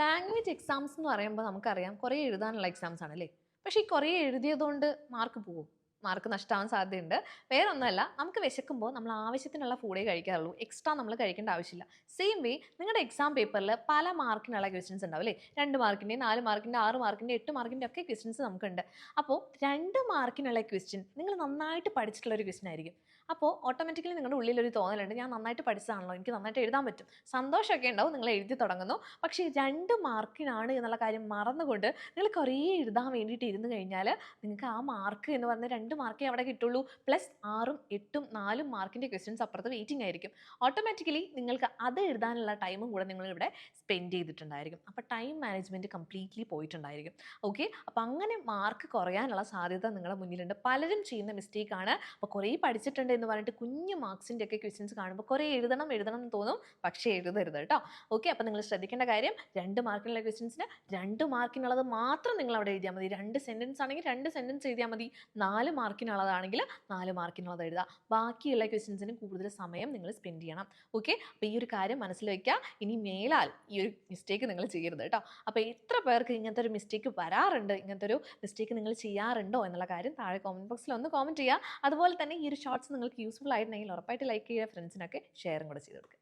Language exams എന്ന് പറയുമ്പോൾ നമുക്കറിയാം കുറേ എഴുതാനുള്ള എക്സാംസ് ആണല്ലേ. പക്ഷേ ഈ കുറേ എഴുതിയതുകൊണ്ട് മാർക്ക് പോകും, മാർക്ക് നഷ്ടമാവാൻ സാധ്യതയുണ്ട്. വേറെ ഒന്നുമല്ല, നമുക്ക് വിശക്കുമ്പോൾ നമ്മൾ ആവശ്യത്തിനുള്ള ഫുഡേ കഴിക്കാറുള്ളൂ, എക്സ്ട്രാ നമ്മൾ കഴിക്കേണ്ട ആവശ്യമില്ല. സെയിം വേ നിങ്ങളുടെ എക്സാം പേപ്പറിൽ പല മാർക്കിനുള്ള ക്വസ്റ്റ്യൻസ് ഉണ്ടാവും അല്ലേ. 2 മാർക്കിൻ്റെ, 4 മാർക്കിൻ്റെ, 6 മാർക്കിൻ്റെ, 8 മാർക്കിൻ്റെ ഒക്കെ ക്വസ്റ്റ്യൻസ് നമുക്കുണ്ട്. അപ്പോൾ 2 മാർക്കിനുള്ള ക്വസ്റ്റ്യൻ നിങ്ങൾ നന്നായിട്ട് പഠിച്ചിട്ടുള്ള ഒരു ക്വസ്റ്റ്യൻ ആയിരിക്കും. അപ്പോൾ ഓട്ടോമാറ്റിക്കലി നിങ്ങളുടെ ഉള്ളിലൊരു തോന്നലുണ്ട്, ഞാൻ നന്നായിട്ട് പഠിച്ചതാണല്ലോ, എനിക്ക് നന്നായിട്ട് എഴുതാൻ പറ്റും, സന്തോഷമൊക്കെ ഉണ്ടാവും, നിങ്ങൾ എഴുതി തുടങ്ങുന്നു. പക്ഷേ 2 മാർക്കിനാണ് എന്നുള്ള കാര്യം മറന്നുകൊണ്ട് നിങ്ങൾ കുറേ എഴുതാൻ വേണ്ടിയിട്ട് ഇരുന്ന് കഴിഞ്ഞാൽ നിങ്ങൾക്ക് ആ മാർക്ക് എന്ന് പറഞ്ഞാൽ 2 മാർക്കേ അവിടെ കിട്ടുള്ളൂ. പ്ലസ് 6ഉം 8ഉം 4 മാർക്കിൻ്റെ ക്വസ്റ്റ്യൻസ് അപ്പുറത്ത് വെയിറ്റിംഗ് ആയിരിക്കും. ഓട്ടോമാറ്റിക്കലി നിങ്ങൾക്ക് അത് എഴുതാനുള്ള ടൈമും കൂടെ നിങ്ങളിവിടെ സ്പെൻഡ് ചെയ്തിട്ടുണ്ടായിരിക്കും. അപ്പോൾ ടൈം മാനേജ്മെൻറ്റ് കംപ്ലീറ്റ്ലി പോയിട്ടുണ്ടായിരിക്കും. ഓക്കെ, അപ്പോൾ അങ്ങനെ മാർക്ക് കുറയാനുള്ള സാധ്യത നിങ്ങളുടെ മുന്നിലുണ്ട്. പലരും ചെയ്യുന്ന മിസ്റ്റേക്കാണ്. അപ്പോൾ കുറേ പഠിച്ചിട്ടുണ്ട് എന്ന് പറഞ്ഞിട്ട് കുഞ്ഞു മാർക്സിൻ്റെ ഒക്കെ ക്വസ്റ്റ്യൻസ് കാണുമ്പോൾ കുറേ എഴുതണം എഴുതണം എന്ന് തോന്നും, പക്ഷേ എഴുതരുത് കേട്ടോ. ഓക്കെ, അപ്പോൾ നിങ്ങൾ ശ്രദ്ധിക്കേണ്ട കാര്യം, 2 മാർക്കിനുള്ള ക്വസ്റ്റ്യൻസിന് 2 മാർക്കിനുള്ളത് മാത്രം നിങ്ങൾ അവിടെ എഴുതിയാൽ മതി. 2 സെൻറ്റൻസ് ആണെങ്കിൽ 2 സെൻറ്റൻസ് എഴുതിയാൽ മതി. 4 മാർക്കിനുള്ളതാണെങ്കിൽ 4 മാർക്കിനുള്ളത് എഴുതുക. ബാക്കിയുള്ള ക്വസ്റ്റ്യൻസിന് കൂടുതൽ സമയം നിങ്ങൾ സ്പെൻഡ് ചെയ്യണം. ഓക്കെ, അപ്പോൾ ഈ ഒരു കാര്യം മനസ്സിൽ വയ്ക്കുക. ഇനി മേലാൽ ഈ ഒരു മിസ്റ്റേക്ക് നിങ്ങൾ ചെയ്യരുത് കേട്ടോ. അപ്പോൾ എത്ര പേർക്ക് ഇങ്ങനത്തെ ഒരു മിസ്റ്റേക്ക് വരാറുണ്ട്, ഇങ്ങനത്തെ ഒരു മിസ്റ്റേക്ക് നിങ്ങൾ ചെയ്യാറുണ്ടോ എന്നുള്ള കാര്യം താഴെ കോമൻറ്റ് ബോക്സിൽ ഒന്ന് കോമൻറ്റ് ചെയ്യുക. അതുപോലെ തന്നെ ഈ ഒരു ഷോർട്സ് നിങ്ങൾക്ക് യൂസ്ഫുൾ ആയിട്ടുണ്ടെങ്കിൽ ഉറപ്പായിട്ട് ലൈക്ക് ചെയ്യുക, ഫ്രണ്ട്സിനൊക്കെ ഷെയറും കൂടെ ചെയ്ത് കൊടുക്കുക.